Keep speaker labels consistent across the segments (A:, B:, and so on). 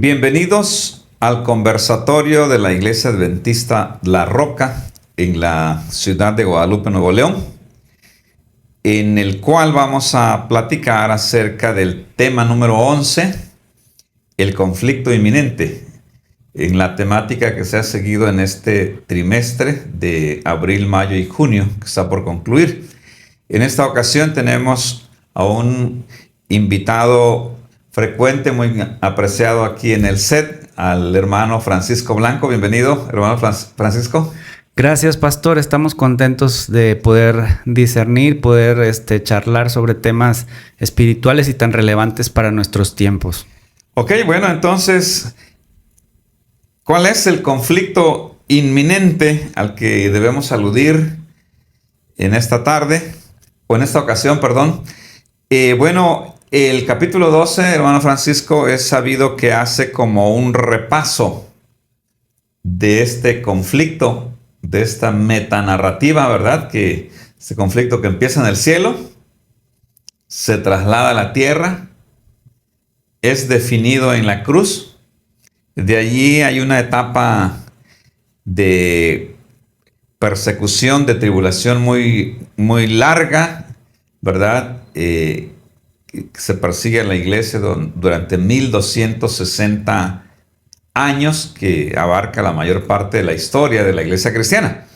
A: Bienvenidos al conversatorio de la Iglesia Adventista La Roca en la ciudad de Guadalupe, Nuevo León, en el cual vamos a platicar acerca del tema número 11, el conflicto inminente, en la temática que se ha seguido en este trimestre de abril, mayo y junio, que está por concluir. En esta ocasión tenemos a un invitado frecuente, muy apreciado aquí en el set, al hermano Francisco Blanco. Bienvenido, hermano Francisco.
B: Gracias, pastor. Estamos contentos de poder discernir, poder charlar sobre temas espirituales y tan relevantes para nuestros tiempos.
A: Ok, bueno, entonces, ¿cuál es el conflicto inminente al que debemos aludir en esta tarde, o en esta ocasión, perdón? Bueno, el capítulo 12, hermano Francisco, es sabido que hace como un repaso de este conflicto, de esta metanarrativa, ¿verdad? Que este conflicto que empieza en el cielo, se traslada a la tierra, es definido en la cruz. De allí hay una etapa de persecución, de tribulación muy larga, ¿verdad? Se persigue a la iglesia durante 1260 años, que abarca la mayor parte de la historia de la iglesia cristiana.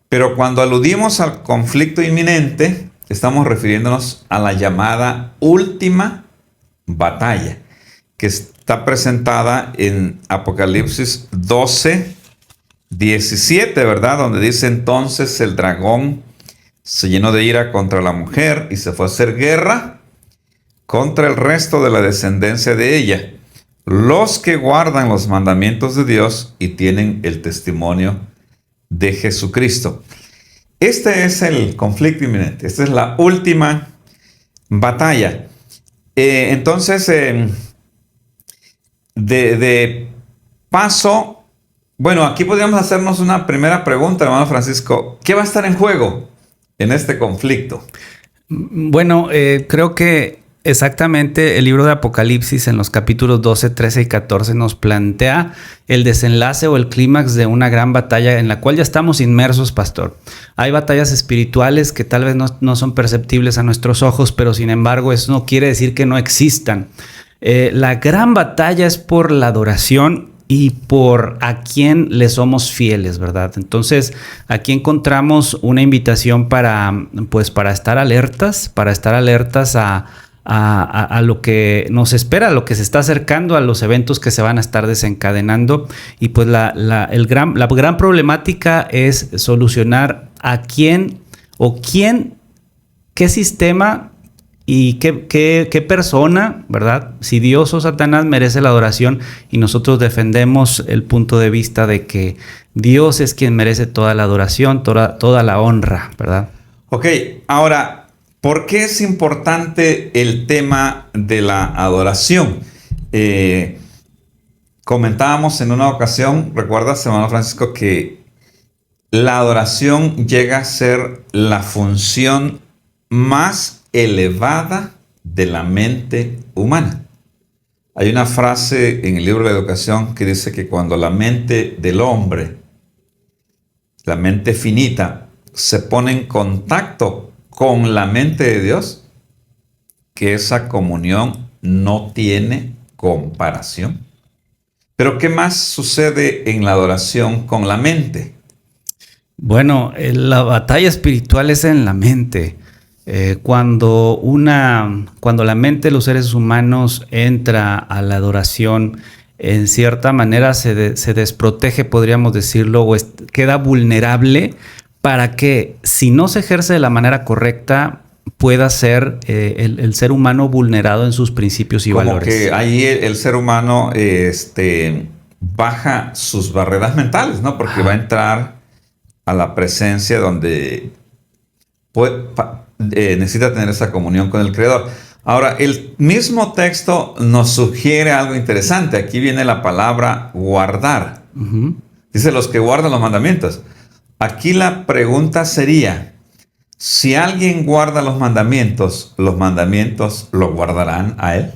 A: Pero cuando aludimos al conflicto inminente, estamos refiriéndonos a la llamada última batalla, que está presentada en Apocalipsis 12, 17, ¿verdad? Donde dice: entonces el dragón se llenó de ira contra la mujer y se fue a hacer guerra contra el resto de la descendencia de ella, los que guardan los mandamientos de Dios y tienen el testimonio de Jesucristo. Este es el conflicto inminente. Esta es la última batalla. Entonces, de paso, bueno, aquí podríamos hacernos una primera pregunta, hermano Francisco. ¿Qué va a estar en juego en este conflicto?
B: Bueno, creo que exactamente el libro de Apocalipsis en los capítulos 12, 13 y 14 nos plantea el desenlace o el clímax de una gran batalla en la cual ya estamos inmersos, pastor. Hay batallas espirituales que tal vez no son perceptibles a nuestros ojos, pero sin embargo eso no quiere decir que no existan. La gran batalla es por la adoración y por a quién le somos fieles, ¿verdad? Entonces, aquí encontramos una invitación para estar alertas, a lo que nos espera, a lo que se está acercando, a los eventos que se van a estar desencadenando. Y pues la gran problemática es solucionar a quién, qué sistema y qué persona, ¿verdad? Si Dios o Satanás merece la adoración, y nosotros defendemos el punto de vista de que Dios es quien merece toda la adoración, toda la honra, ¿verdad?
A: Ok, ahora, ¿por qué es importante el tema de la adoración? Comentábamos en una ocasión, ¿recuerdas, hermano Francisco, que la adoración llega a ser la función más elevada de la mente humana? Hay una frase en el libro de la educación que dice que cuando la mente del hombre, la mente finita, se pone en contacto con la mente de Dios, que esa comunión no tiene comparación. Pero ¿qué más sucede en la adoración con la mente?
B: Bueno, la batalla espiritual es en la mente. Cuando la mente de los seres humanos entra a la adoración, en cierta manera se desprotege, podríamos decirlo, o queda vulnerable para que, si no se ejerce de la manera correcta, pueda ser el ser humano vulnerado en sus principios y valores.
A: Como que ahí el ser humano baja sus barreras mentales, ¿no? Porque va a entrar a la presencia donde necesita tener esa comunión con el Creador. Ahora, el mismo texto nos sugiere algo interesante. Aquí viene la palabra guardar. Uh-huh. Dice los que guardan los mandamientos. Aquí la pregunta sería: si alguien guarda los mandamientos ¿lo guardarán a él?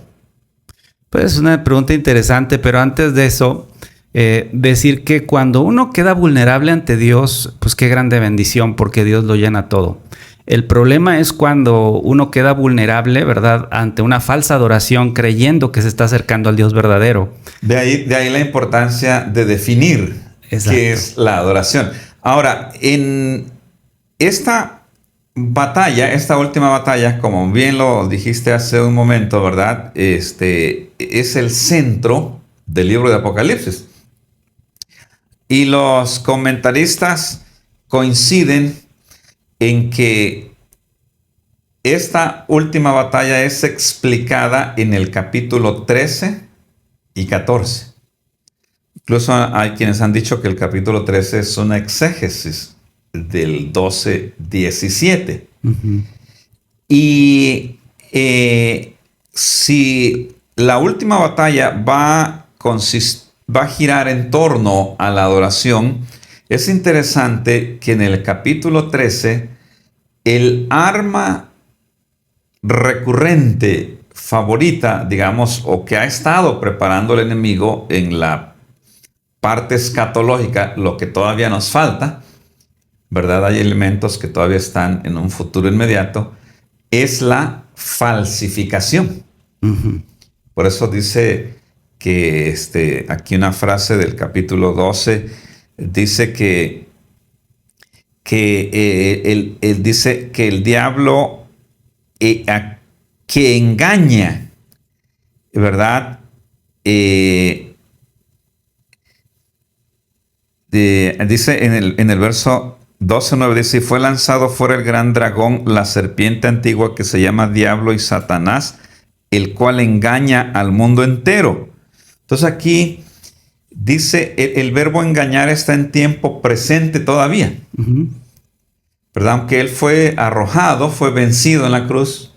B: Pues una pregunta interesante, pero antes de eso, decir que cuando uno queda vulnerable ante Dios, pues qué grande bendición, porque Dios lo llena todo. El problema es cuando uno queda vulnerable, ¿verdad?, ante una falsa adoración, creyendo que se está acercando al Dios verdadero.
A: De ahí la importancia de definir qué es la adoración. Ahora, en esta batalla, esta última batalla, como bien lo dijiste hace un momento, ¿verdad?, es el centro del libro de Apocalipsis. Y los comentaristas coinciden en que esta última batalla es explicada en el capítulo 13 y 14. Incluso hay quienes han dicho que el capítulo 13 es una exégesis del 12-17. Uh-huh. Y si la última batalla va a girar en torno a la adoración, es interesante que en el capítulo 13 el arma recurrente, favorita, digamos, o que ha estado preparando el enemigo en la parte escatológica, lo que todavía nos falta, ¿verdad? Hay elementos que todavía están en un futuro inmediato, es la falsificación. Uh-huh. Por eso dice que aquí una frase del capítulo 12 dice que él dice que el diablo que engaña, ¿verdad? Dice en el verso 12:9, dice: y fue lanzado fuera el gran dragón, la serpiente antigua que se llama Diablo y Satanás, el cual engaña al mundo entero. Entonces aquí dice, el verbo engañar está en tiempo presente todavía. Uh-huh. ¿Verdad? Aunque él fue arrojado, fue vencido en la cruz,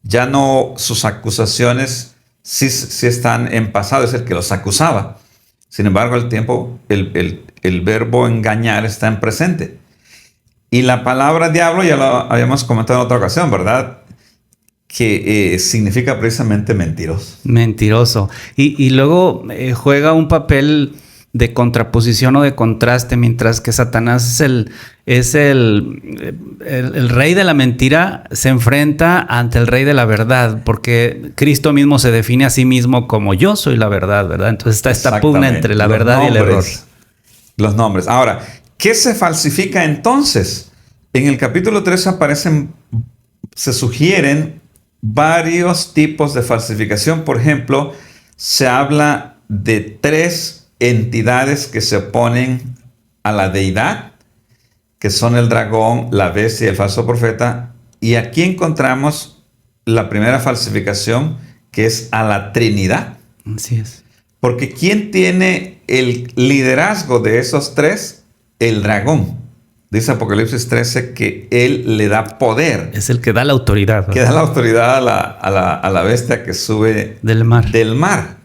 A: ya no, sus acusaciones sí están en pasado, es el que los acusaba. Sin embargo, el verbo engañar está en presente. Y la palabra diablo, ya lo habíamos comentado en otra ocasión, ¿verdad?, que significa precisamente mentiroso.
B: Mentiroso. Y luego juega un papel de contraposición o de contraste, mientras que Satanás es el rey de la mentira, se enfrenta ante el rey de la verdad, porque Cristo mismo se define a sí mismo como yo soy la verdad, ¿verdad? Entonces está esta pugna entre la verdad y el error.
A: Los nombres. Ahora, ¿qué se falsifica entonces? En el capítulo 3 se sugieren varios tipos de falsificación. Por ejemplo, se habla de 3 entidades que se oponen a la deidad, que son el dragón, la bestia y el falso profeta. Y aquí encontramos la primera falsificación, que es a la Trinidad.
B: Así es.
A: Porque ¿quién tiene el liderazgo de esos 3? El dragón. Dice Apocalipsis 13 que él le da poder.
B: Es el que da la autoridad, ¿verdad?
A: Que da la autoridad a la bestia que sube
B: del mar.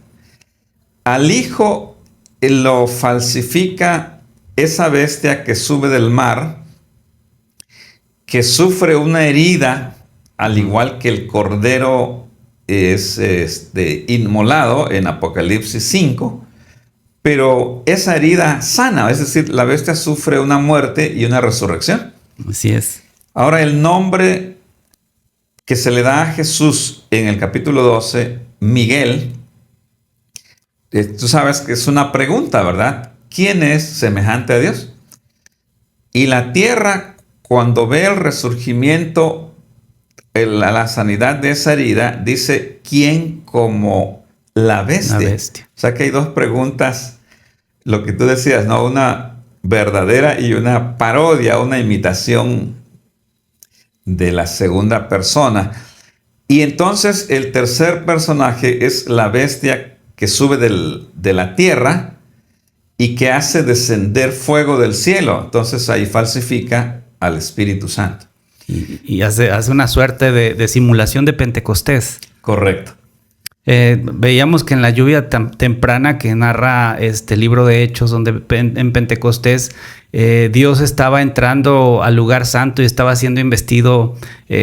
A: Al Hijo lo falsifica esa bestia que sube del mar, que sufre una herida, al igual que el Cordero es inmolado en Apocalipsis 5. Pero esa herida sana, es decir, la bestia sufre una muerte y una resurrección.
B: Así es.
A: Ahora, el nombre que se le da a Jesús en el capítulo 12, Miguel, tú sabes que es una pregunta, ¿verdad? ¿Quién es semejante a Dios? Y la tierra, cuando ve el resurgimiento, la sanidad de esa herida, dice: ¿quién como la bestia?
B: La bestia.
A: O sea que hay 2 preguntas, lo que tú decías, ¿no? Una verdadera y una parodia, una imitación de la segunda persona. Y entonces el tercer personaje es la bestia que sube de la tierra y que hace descender fuego del cielo. Entonces ahí falsifica al Espíritu Santo.
B: Y hace una suerte de simulación de Pentecostés.
A: Correcto.
B: Veíamos que en la lluvia temprana que narra este libro de Hechos, donde en Pentecostés Dios estaba entrando al lugar santo y estaba siendo investido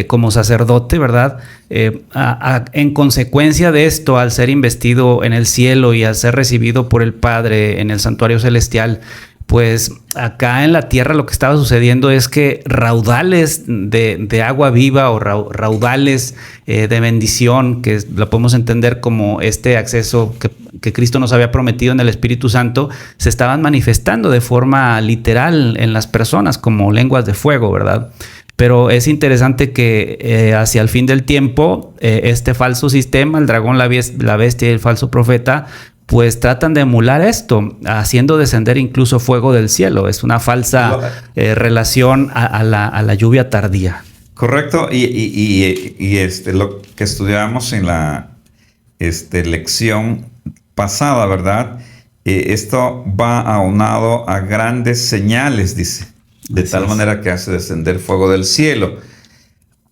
B: como sacerdote, ¿verdad? En consecuencia de esto, al ser investido en el cielo y al ser recibido por el Padre en el santuario celestial, pues acá en la tierra lo que estaba sucediendo es que raudales de agua viva o raudales de bendición, que lo podemos entender como este acceso que Cristo nos había prometido en el Espíritu Santo, se estaban manifestando de forma literal en las personas como lenguas de fuego, ¿verdad? Pero es interesante que hacia el fin del tiempo, este falso sistema, el dragón, la bestia y el falso profeta, pues tratan de emular esto, haciendo descender incluso fuego del cielo. Es una falsa relación a la lluvia tardía.
A: Correcto, y lo que estudiamos en la lección pasada, ¿verdad? Esto va aunado a grandes señales, dice, de tal manera que hace descender fuego del cielo.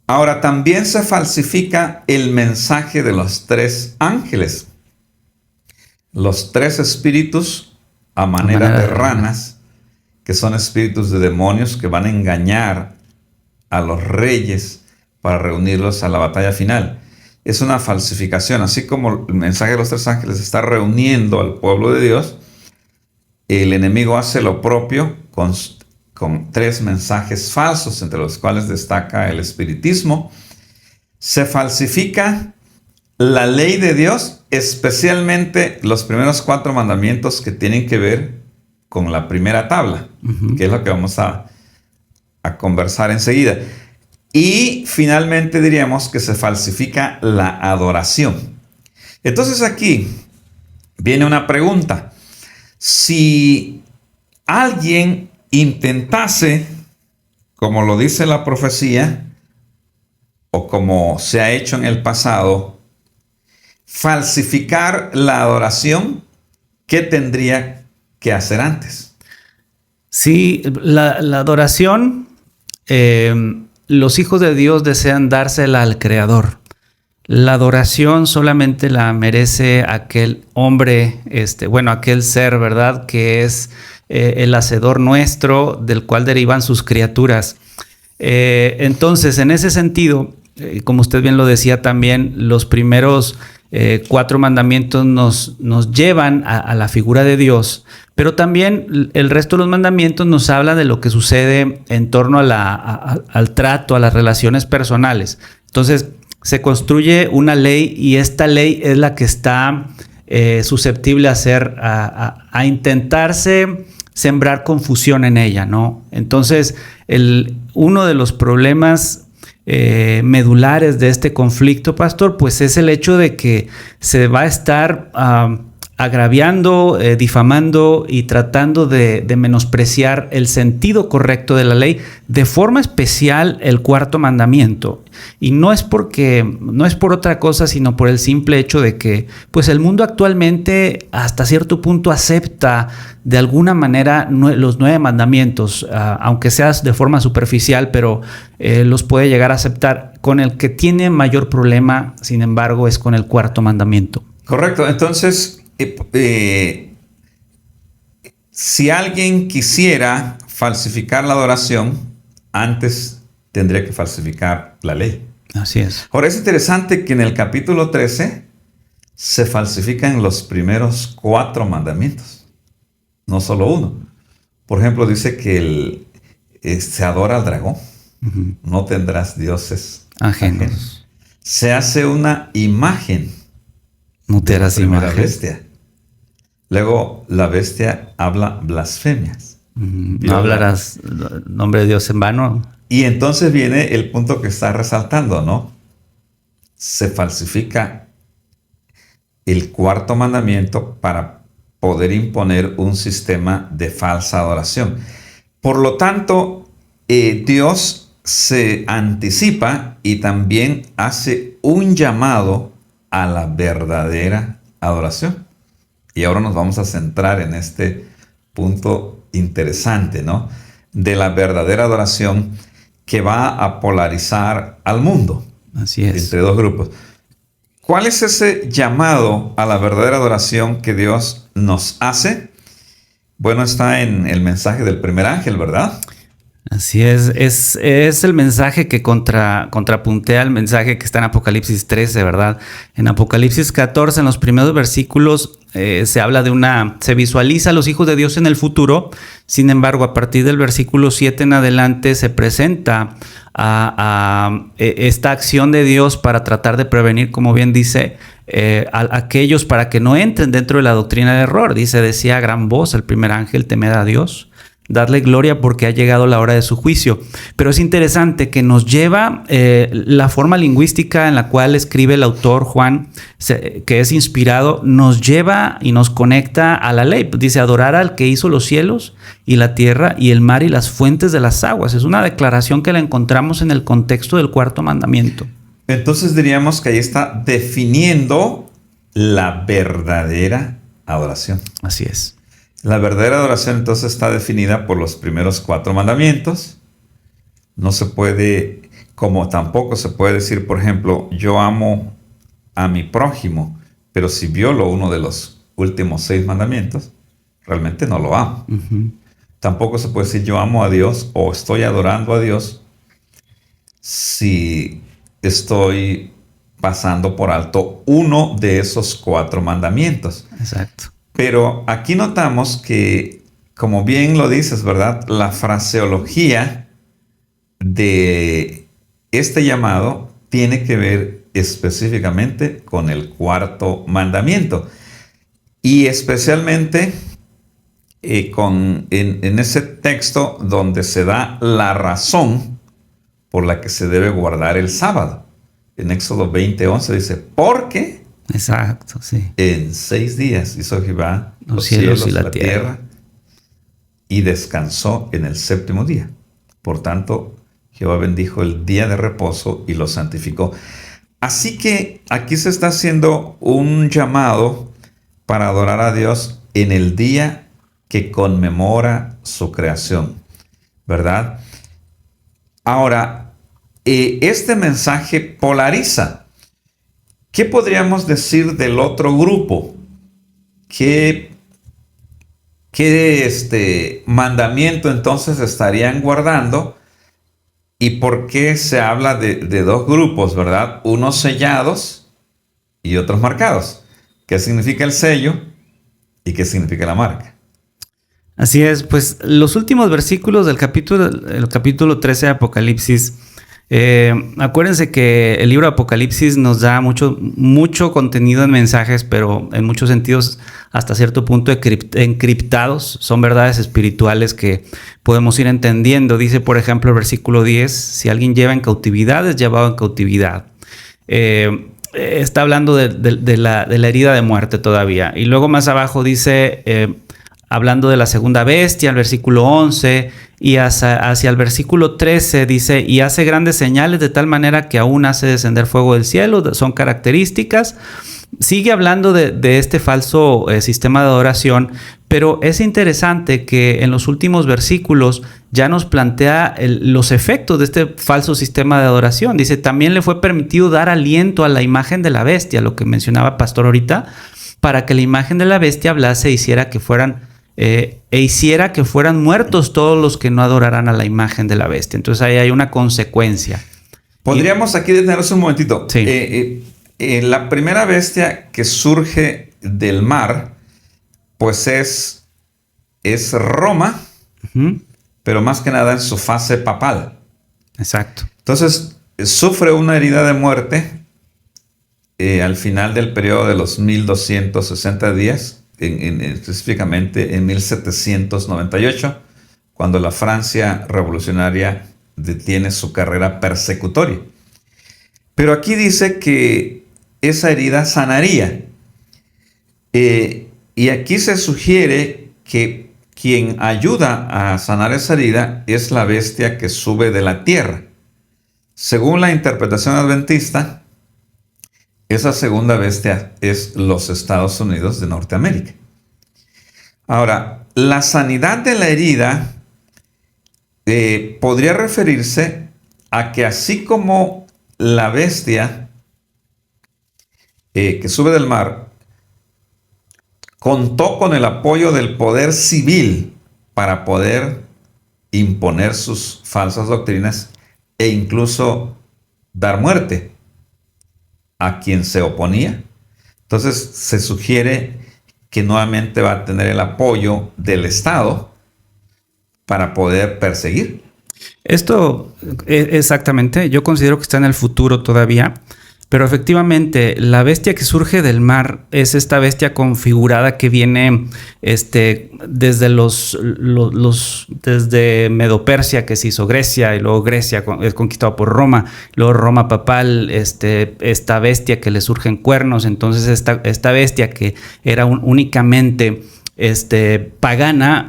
A: Ahora, también se falsifica el mensaje de los 3 ángeles. Los 3 espíritus a manera de ranas, que son espíritus de demonios que van a engañar a los reyes para reunirlos a la batalla final. Es una falsificación. Así como el mensaje de los 3 ángeles está reuniendo al pueblo de Dios, el enemigo hace lo propio con 3 mensajes falsos, entre los cuales destaca el espiritismo. Se falsifica la ley de Dios, especialmente los primeros 4 mandamientos que tienen que ver con la primera tabla, que es lo que vamos a conversar enseguida. Y finalmente diríamos que se falsifica la adoración. Entonces aquí viene una pregunta. Si alguien intentase, como lo dice la profecía, o como se ha hecho en el pasado, falsificar la adoración, ¿qué tendría que hacer antes?
B: Sí, la adoración, los hijos de Dios desean dársela al Creador. La adoración solamente la merece aquel hombre, aquel ser, ¿verdad? Que es el hacedor nuestro, del cual derivan sus criaturas. Entonces, en ese sentido, como usted bien lo decía también, los primeros 4 mandamientos nos llevan a la figura de Dios, pero también el resto de los mandamientos nos habla de lo que sucede en torno al trato, a las relaciones personales. Entonces se construye una ley y esta ley es la que está susceptible a intentarse sembrar confusión en ella, ¿no? Entonces uno de los problemas medulares de este conflicto, pastor, pues es el hecho de que se va a estar agraviando, difamando y tratando de menospreciar el sentido correcto de la ley, de forma especial el 4º mandamiento. Y no es por otra cosa, sino por el simple hecho de que pues el mundo actualmente hasta cierto punto acepta de alguna manera los 9 mandamientos, aunque sea de forma superficial, pero los puede llegar a aceptar. Con el que tiene mayor problema, sin embargo, es con el 4º mandamiento.
A: Correcto. Entonces, si alguien quisiera falsificar la adoración, antes tendría que falsificar la ley.
B: Así es.
A: Ahora es interesante que en el capítulo 13 se falsifican los primeros 4 mandamientos, no solo uno. Por ejemplo, dice que se adora al dragón. No tendrás dioses ajenos. Se hace una imagen.
B: No te harás imagen.
A: Bestia. Luego la bestia habla blasfemias.
B: No hablarás nombre de Dios en vano.
A: Y entonces viene el punto que está resaltando, ¿no? Se falsifica el 4º mandamiento para poder imponer un sistema de falsa adoración. Por lo tanto, Dios se anticipa y también hace un llamado a la verdadera adoración. Y ahora nos vamos a centrar en este punto interesante, ¿no? De la verdadera adoración que va a polarizar al mundo.
B: Así es.
A: Entre 2 grupos. ¿Cuál es ese llamado a la verdadera adoración que Dios nos hace? Bueno, está en el mensaje del primer ángel, ¿verdad?
B: Así es el mensaje que contrapuntea el mensaje que está en Apocalipsis 13, ¿verdad? En Apocalipsis 14, en los primeros versículos, se habla se visualiza a los hijos de Dios en el futuro. Sin embargo, a partir del versículo 7 en adelante se presenta a esta acción de Dios para tratar de prevenir, como bien dice, a aquellos para que no entren dentro de la doctrina de error. Decía a gran voz el primer ángel: temed a Dios, darle gloria, porque ha llegado la hora de su juicio. Pero es interesante que nos lleva la forma lingüística en la cual escribe el autor Juan, que es inspirado, nos lleva y nos conecta a la ley. Dice: adorar al que hizo los cielos y la tierra y el mar y las fuentes de las aguas. Es una declaración que la encontramos en el contexto del cuarto mandamiento.
A: Entonces diríamos que ahí está definiendo la verdadera adoración.
B: Así es.
A: La verdadera adoración entonces está definida por los primeros 4 mandamientos. No se puede, como tampoco se puede decir, por ejemplo, yo amo a mi prójimo, pero si violo uno de los últimos 6 mandamientos, realmente no lo amo. Tampoco se puede decir yo amo a Dios o estoy adorando a Dios si estoy pasando por alto uno de esos 4 mandamientos.
B: Exacto.
A: Pero aquí notamos que, como bien lo dices, ¿verdad? La fraseología de este llamado tiene que ver específicamente con el 4.º mandamiento. Y especialmente en ese texto donde se da la razón por la que se debe guardar el sábado. En Éxodo 20:11 dice: porque...
B: Exacto, sí.
A: En 6 días hizo Jehová
B: los cielos y la tierra,
A: y descansó en el 7.º día. Por tanto, Jehová bendijo el día de reposo y lo santificó. Así que aquí se está haciendo un llamado para adorar a Dios en el día que conmemora su creación, ¿verdad? Ahora, este mensaje polariza. ¿Qué podríamos decir del otro grupo? ¿Qué mandamiento entonces estarían guardando? ¿Y por qué se habla de 2 grupos, verdad? Unos sellados y otros marcados. ¿Qué significa el sello y qué significa la marca?
B: Así es, pues los últimos versículos del capítulo 13 de Apocalipsis. Acuérdense que el libro de Apocalipsis nos da mucho contenido en mensajes, pero en muchos sentidos hasta cierto punto encriptados. Son verdades espirituales que podemos ir entendiendo. Dice, por ejemplo, el versículo 10: si alguien lleva en cautividad, es llevado en cautividad. Está hablando de la herida de muerte todavía. Y luego más abajo dice, hablando de la segunda bestia, el versículo 11... y hacia el versículo 13 dice: y hace grandes señales de tal manera que aún hace descender fuego del cielo. Son características. Sigue hablando de este falso sistema de adoración, pero es interesante que en los últimos versículos ya nos plantea los efectos de este falso sistema de adoración. Dice: también le fue permitido dar aliento a la imagen de la bestia, lo que mencionaba Pastor ahorita, para que la imagen de la bestia hablase e hiciera que fueran muertos todos los que no adoraran a la imagen de la bestia. Entonces ahí hay una consecuencia.
A: Podríamos aquí detenernos un momentito.
B: Sí.
A: La primera bestia que surge del mar, pues es Roma, pero más que nada en su fase papal.
B: Exacto.
A: Entonces sufre una herida de muerte al final del periodo de los 1260 días. Específicamente en 1798, cuando la Francia revolucionaria detiene su carrera persecutoria. Pero aquí dice que esa herida sanaría. Y aquí se sugiere que quien ayuda a sanar esa herida es la bestia que sube de la tierra. Según la interpretación adventista, esa segunda bestia es los Estados Unidos de Norteamérica. Ahora, la sanidad de la herida podría referirse a que así como la bestia que sube del mar, contó con el apoyo del poder civil para poder imponer sus falsas doctrinas e incluso dar muerte a quien se oponía. Entonces se sugiere que nuevamente va a tener el apoyo del Estado para poder perseguir.
B: Esto, exactamente, yo considero que está en el futuro todavía, pero efectivamente la bestia que surge del mar es esta bestia configurada que viene desde desde Medo-Persia, que se hizo Grecia, y luego Grecia es conquistado por Roma, luego Roma papal, esta bestia que le surgen cuernos. Entonces esta bestia que era únicamente pagana,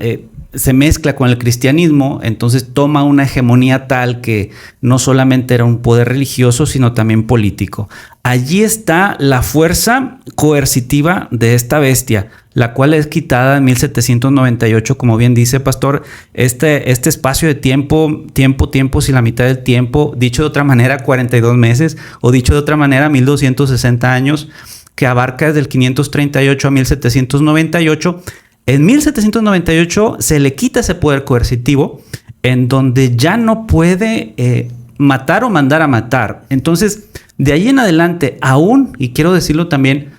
B: se mezcla con el cristianismo, entonces toma una hegemonía tal que no solamente era un poder religioso, sino también político. Allí está la fuerza coercitiva de esta bestia, la cual es quitada en 1798, como bien dice Pastor, este espacio de tiempo, si la mitad del tiempo, dicho de otra manera 42 meses, o dicho de otra manera 1260 años, que abarca desde el 538 a 1798, en 1798 se le quita ese poder coercitivo en donde ya no puede matar o mandar a matar. Entonces, de ahí en adelante, aún, y quiero decirlo también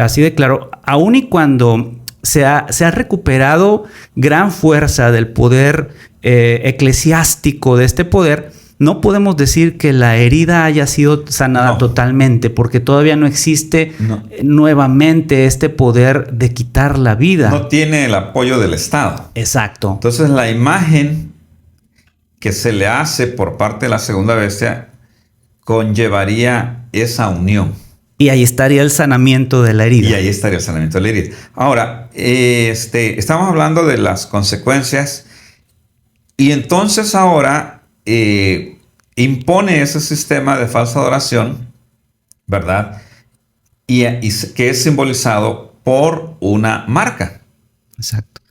B: así de claro, aún y cuando se ha recuperado gran fuerza del poder eclesiástico de este poder, no podemos decir que la herida haya sido sanada totalmente, porque todavía no existe nuevamente este poder de quitar la vida.
A: No tiene el apoyo del Estado.
B: Exacto.
A: Entonces la imagen que se le hace por parte de la segunda bestia conllevaría esa unión.
B: Y ahí estaría el sanamiento de la herida.
A: Ahora, estamos hablando de las consecuencias, y entonces ahora impone ese sistema de falsa adoración, ¿verdad? Y que es simbolizado por una marca.
B: Exacto.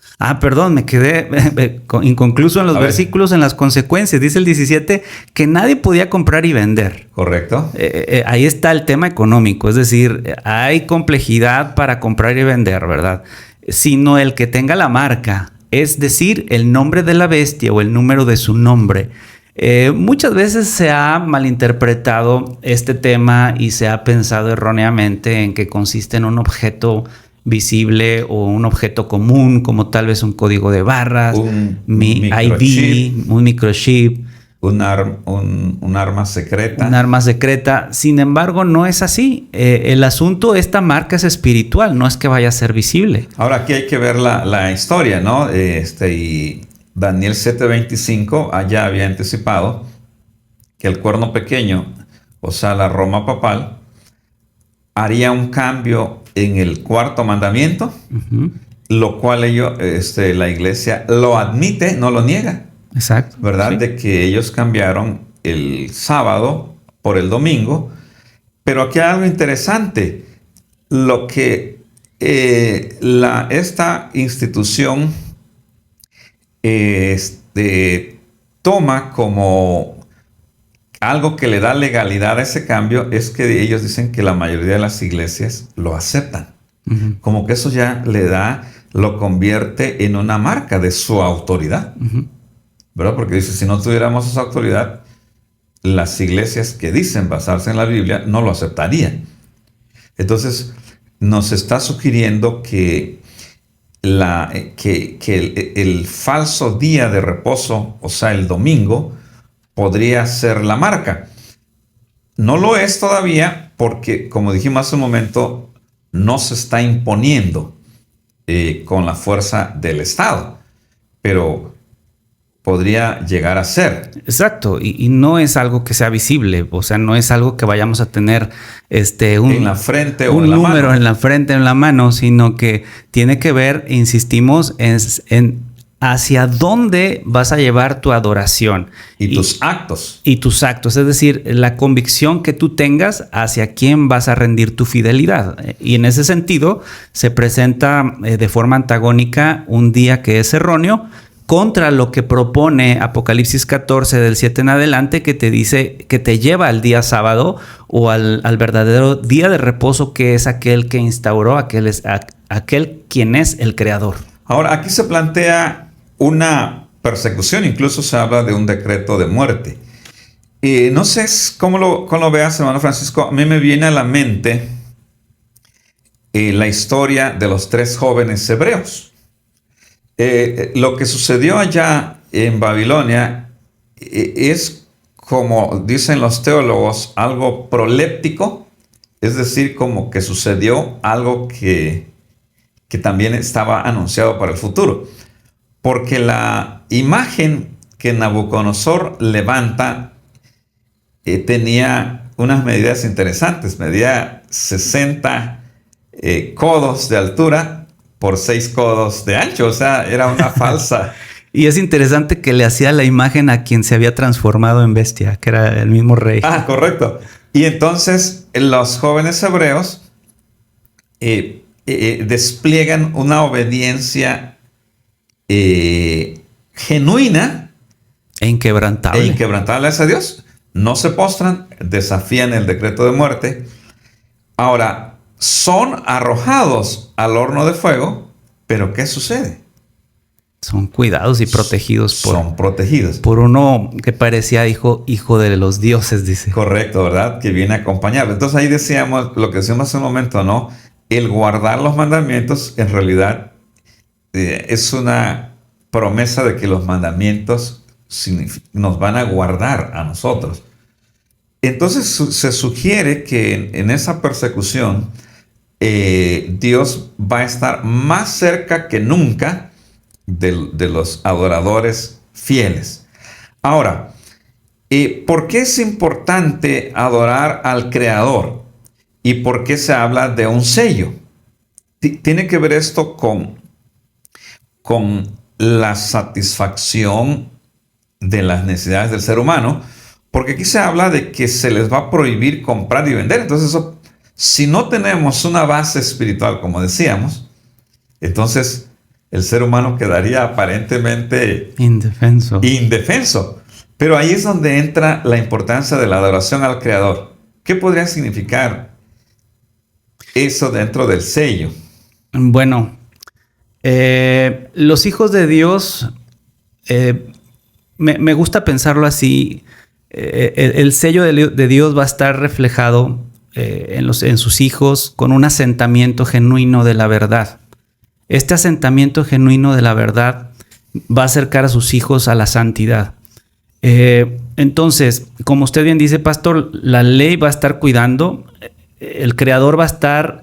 B: Perdón, me quedé inconcluso en los versículos, en las consecuencias. Dice el 17 que nadie podía comprar y vender.
A: Correcto.
B: Ahí está el tema económico, es decir, hay complejidad para comprar y vender, ¿verdad? Sino el que tenga la marca, es decir, el nombre de la bestia o el número de su nombre. Muchas veces se ha malinterpretado este tema y se ha pensado erróneamente en que consiste en un objeto visible o un objeto común, como tal vez un código de barras, un ID, un microchip,
A: un arma secreta.
B: Un arma secreta. Sin embargo, no es así. El asunto, esta marca es espiritual, no es que vaya a ser visible.
A: Ahora aquí hay que ver la historia, ¿no? Y Daniel 7:25 allá había anticipado que el cuerno pequeño, o sea, la Roma papal, haría un cambio en el cuarto mandamiento, lo cual la iglesia lo admite, no lo niega.
B: Exacto.
A: ¿Verdad?
B: Sí.
A: De que ellos cambiaron el sábado por el domingo. Pero aquí hay algo interesante. Lo que esta institución toma como algo que le da legalidad a ese cambio es que ellos dicen que la mayoría de las iglesias lo aceptan. Como que eso ya lo convierte en una marca de su autoridad. ¿Verdad? Porque dice, si no tuviéramos esa autoridad, las iglesias que dicen basarse en la Biblia no lo aceptarían. Entonces, nos está sugiriendo que el falso día de reposo, o sea, el domingo, podría ser la marca. No lo es todavía porque, como dijimos hace un momento, no se está imponiendo con la fuerza del Estado, pero podría llegar a ser.
B: Exacto, y no es algo que sea visible, o sea, no es algo que vayamos a tener
A: en la frente o
B: un
A: en la mano.
B: número en la frente o en la mano, sino que tiene que ver, insistimos, en hacia dónde vas a llevar tu adoración.
A: Y tus actos.
B: Y tus actos, es decir, la convicción que tú tengas hacia quién vas a rendir tu fidelidad. Y en ese sentido se presenta de forma antagónica un día que es erróneo contra lo que propone Apocalipsis 14 del 7 en adelante, que te dice que te lleva al día sábado o al verdadero día de reposo, que es aquel que instauró, aquel quien es el creador.
A: Ahora, aquí se plantea una persecución, incluso se habla de un decreto de muerte. No sé cómo lo veas, hermano Francisco. A mí me viene a la mente la historia de los 3 jóvenes hebreos. Lo que sucedió allá en Babilonia es, como dicen los teólogos, algo proléptico, es decir, como que sucedió algo que también estaba anunciado para el futuro. Porque la imagen que Nabucodonosor levanta tenía unas medidas interesantes. Medía 60 codos de altura por 6 codos de ancho. O sea, era una falsa.
B: Y es interesante que le hacía la imagen a quien se había transformado en bestia, que era el mismo rey.
A: Ah, correcto. Y entonces los jóvenes hebreos despliegan una obediencia genuina
B: e inquebrantable
A: hacia Dios. No se postran, desafían el decreto de muerte. Ahora, son arrojados al horno de fuego, pero ¿qué sucede?
B: Son cuidados y protegidos por uno que parecía hijo de los dioses, dice.
A: Correcto, ¿verdad? Que viene a acompañarlo. Entonces ahí decíamos, lo que decíamos hace un momento, ¿no? El guardar los mandamientos en realidad es una promesa de que los mandamientos nos van a guardar a nosotros. Entonces se sugiere que en esa persecución Dios va a estar más cerca que nunca de los adoradores fieles. Ahora, ¿por qué es importante adorar al Creador? ¿Y por qué se habla de un sello? Tiene que ver esto con la satisfacción de las necesidades del ser humano, porque aquí se habla de que se les va a prohibir comprar y vender. Entonces, eso, si no tenemos una base espiritual, como decíamos, entonces el ser humano quedaría aparentemente indefenso. Pero ahí es donde entra la importancia de la adoración al Creador. ¿Qué podría significar eso dentro del sello?
B: Bueno, los hijos de Dios, me gusta pensarlo así. El sello de Dios va a estar reflejado en sus hijos con un asentamiento genuino de la verdad. Este asentamiento genuino de la verdad va a acercar a sus hijos a la santidad. Entonces, como usted bien dice, pastor, la ley va a estar cuidando. El Creador va a estar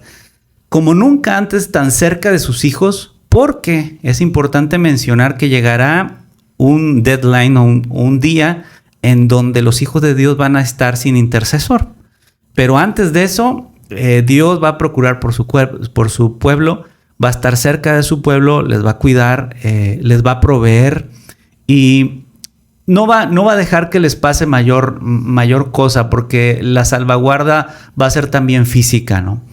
B: como nunca antes tan cerca de sus hijos, porque es importante mencionar que llegará un deadline o un día en donde los hijos de Dios van a estar sin intercesor. Pero antes de eso, Dios va a procurar por su pueblo, va a estar cerca de su pueblo, les va a cuidar, les va a proveer y no va a dejar que les pase mayor cosa, porque la salvaguarda va a ser también física, ¿no?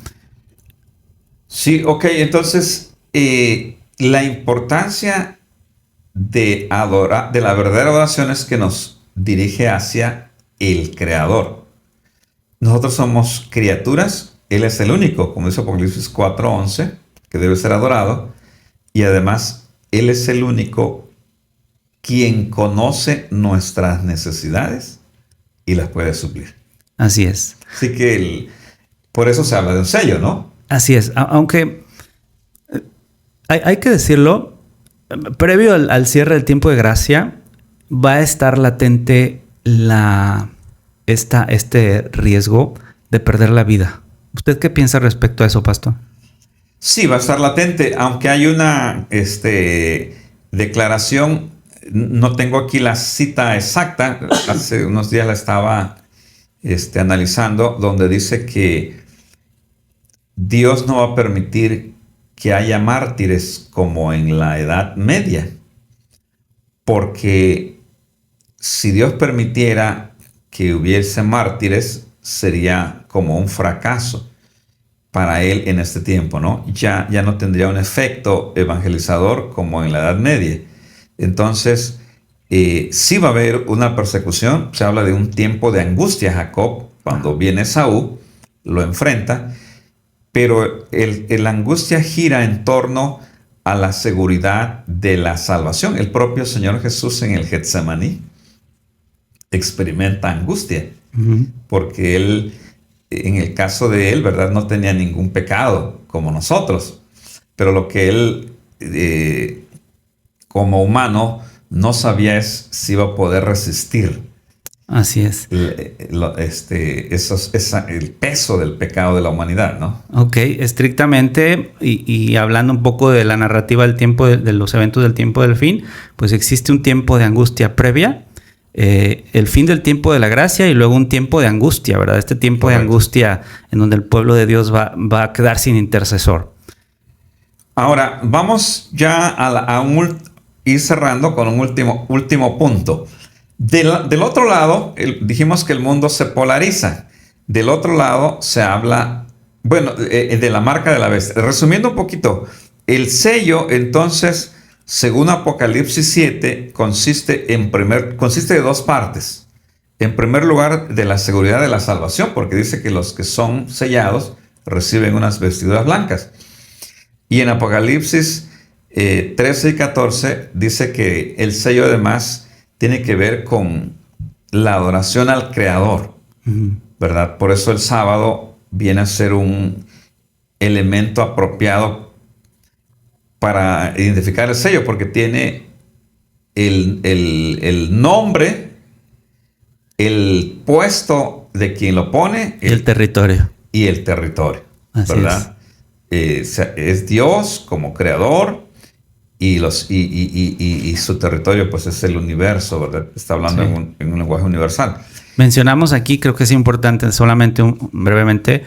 A: Sí, ok. Entonces, la importancia de la verdadera adoración es que nos dirige hacia el Creador. Nosotros somos criaturas, Él es el único, como dice Apocalipsis 4:11, que debe ser adorado, y además Él es el único quien conoce nuestras necesidades y las puede suplir.
B: Así es.
A: Así que por eso se habla de un sello, ¿no?
B: Así es, aunque hay que decirlo, previo al cierre del tiempo de gracia, va a estar latente este riesgo de perder la vida. ¿Usted qué piensa respecto a eso, pastor?
A: Sí, va a estar latente, aunque hay una declaración, no tengo aquí la cita exacta, hace unos días la estaba analizando, donde dice que Dios no va a permitir que haya mártires como en la Edad Media, porque si Dios permitiera que hubiese mártires, sería como un fracaso para Él en este tiempo, ¿no? Ya no tendría un efecto evangelizador como en la Edad Media. Entonces, sí va a haber una persecución. Se habla de un tiempo de angustia. Jacob, cuando viene Esaú, lo enfrenta, pero la angustia gira en torno a la seguridad de la salvación. El propio Señor Jesús en el Getsemaní experimenta angustia, porque él, en el caso de él, ¿verdad? No tenía ningún pecado como nosotros, pero lo que él, como humano, no sabía es si iba a poder resistir.
B: Así es.
A: El peso del pecado de la humanidad, ¿no?
B: Ok, estrictamente, y hablando un poco de la narrativa del tiempo, de los eventos del tiempo del fin, pues existe un tiempo de angustia previa, el fin del tiempo de la gracia y luego un tiempo de angustia, ¿verdad? Este tiempo de angustia en donde el pueblo de Dios va a quedar sin intercesor.
A: Ahora, vamos ya ir cerrando con un último punto. Del otro lado, dijimos que el mundo se polariza. Del otro lado se habla, bueno, de la marca de la bestia. Resumiendo un poquito, el sello, entonces, según Apocalipsis 7, consiste de dos partes. En primer lugar, de la seguridad de la salvación, porque dice que los que son sellados reciben unas vestiduras blancas. Y en Apocalipsis 13 y 14 dice que el sello además tiene que ver con la adoración al Creador, ¿verdad? Por eso el sábado viene a ser un elemento apropiado para identificar el sello, porque tiene el nombre, el puesto de quien lo pone,
B: el territorio.
A: Y el territorio,
B: Así
A: ¿verdad? Es Dios como creador y su territorio pues es el universo, ¿verdad? Está hablando en un lenguaje universal.
B: Mencionamos aquí, creo que es importante, solamente brevemente,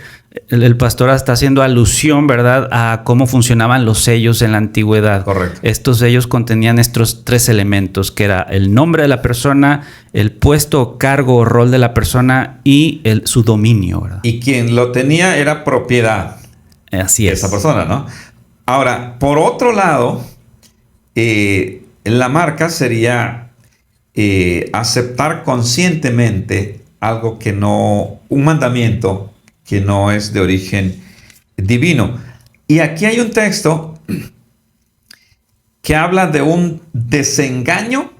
B: el pastor está haciendo alusión, ¿verdad?, a cómo funcionaban los sellos en la antigüedad.
A: Correcto.
B: Estos sellos contenían estos tres elementos, que era el nombre de la persona, el puesto, cargo o rol de la persona y su dominio, ¿verdad?
A: Y quien lo tenía era propiedad.
B: Así es.
A: Esa persona, ¿no? Ahora, por otro lado, la marca sería aceptar conscientemente algo que no, un mandamiento que no es de origen divino. Y aquí hay un texto que habla de un desengaño,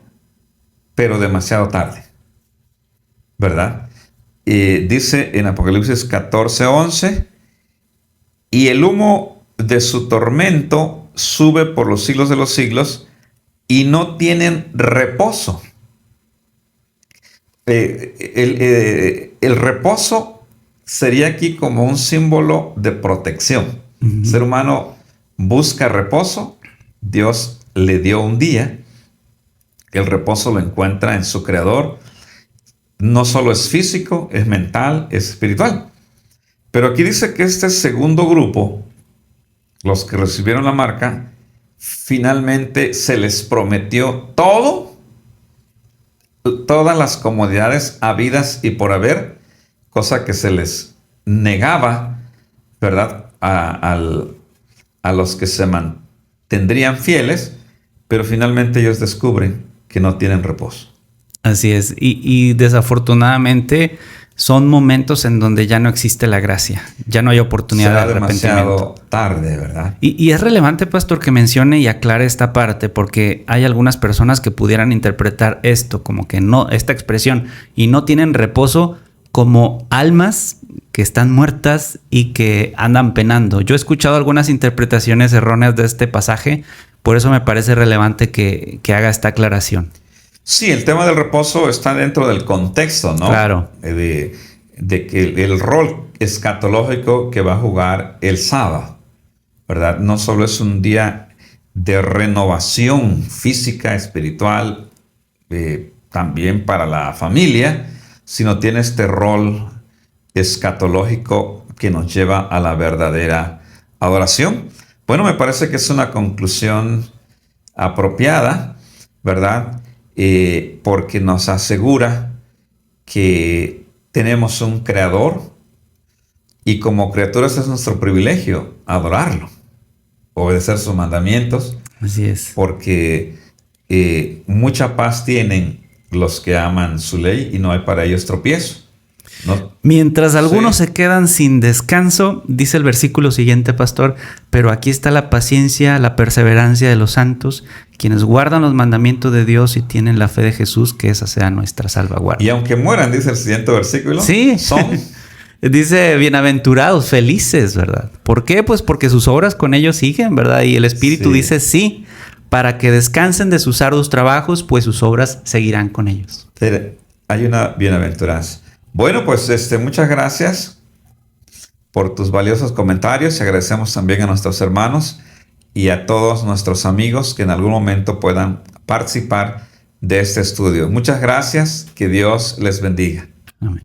A: pero demasiado tarde, ¿verdad? Dice en Apocalipsis 14:11, y el humo de su tormento sube por los siglos de los siglos y no tienen reposo. El reposo sería aquí como un símbolo de protección. El ser humano busca reposo. Dios le dio un día. El reposo lo encuentra en su creador. No solo es físico, es mental, es espiritual. Pero aquí dice que este segundo grupo, los que recibieron la marca, finalmente se les prometió todas las comodidades habidas y por haber, cosa que se les negaba, ¿verdad?, a los que se mantendrían fieles, pero finalmente ellos descubren que no tienen reposo.
B: Así es, y desafortunadamente son momentos en donde ya no existe la gracia, ya no hay oportunidad de arrepentimiento.
A: Demasiado tarde, ¿verdad?
B: Y es relevante, pastor, que mencione y aclare esta parte, porque hay algunas personas que pudieran interpretar esto como que no, esta expresión, y no tienen reposo, como almas que están muertas y que andan penando. Yo he escuchado algunas interpretaciones erróneas de este pasaje, por eso me parece relevante que haga esta aclaración.
A: Sí, el tema del reposo está dentro del contexto, ¿no?
B: Claro.
A: De que el rol escatológico que va a jugar el sábado, ¿verdad? No solo es un día de renovación física, espiritual, también para la familia, sino tiene este rol escatológico que nos lleva a la verdadera adoración. Bueno, me parece que es una conclusión apropiada, ¿verdad? Porque nos asegura que tenemos un creador y como criaturas es nuestro privilegio adorarlo, obedecer sus mandamientos.
B: Así es.
A: Porque mucha paz tienen los que aman su ley y no hay para ellos tropiezo. ¿No?
B: Mientras algunos se quedan sin descanso, dice el versículo siguiente, pastor, pero aquí está la paciencia, la perseverancia de los santos, quienes guardan los mandamientos de Dios y tienen la fe de Jesús, que esa sea nuestra salvaguardia.
A: Y aunque mueran, dice el siguiente versículo,
B: sí,
A: son...
B: Dice, bienaventurados, felices, ¿verdad? ¿Por qué? Pues porque sus obras con ellos siguen, ¿verdad? Y el Espíritu dice sí, para que descansen de sus arduos trabajos, pues sus obras seguirán con ellos.
A: Hay una bienaventuranza. Bueno, pues muchas gracias por tus valiosos comentarios y agradecemos también a nuestros hermanos y a todos nuestros amigos que en algún momento puedan participar de este estudio. Muchas gracias, que Dios les bendiga.
B: Amén.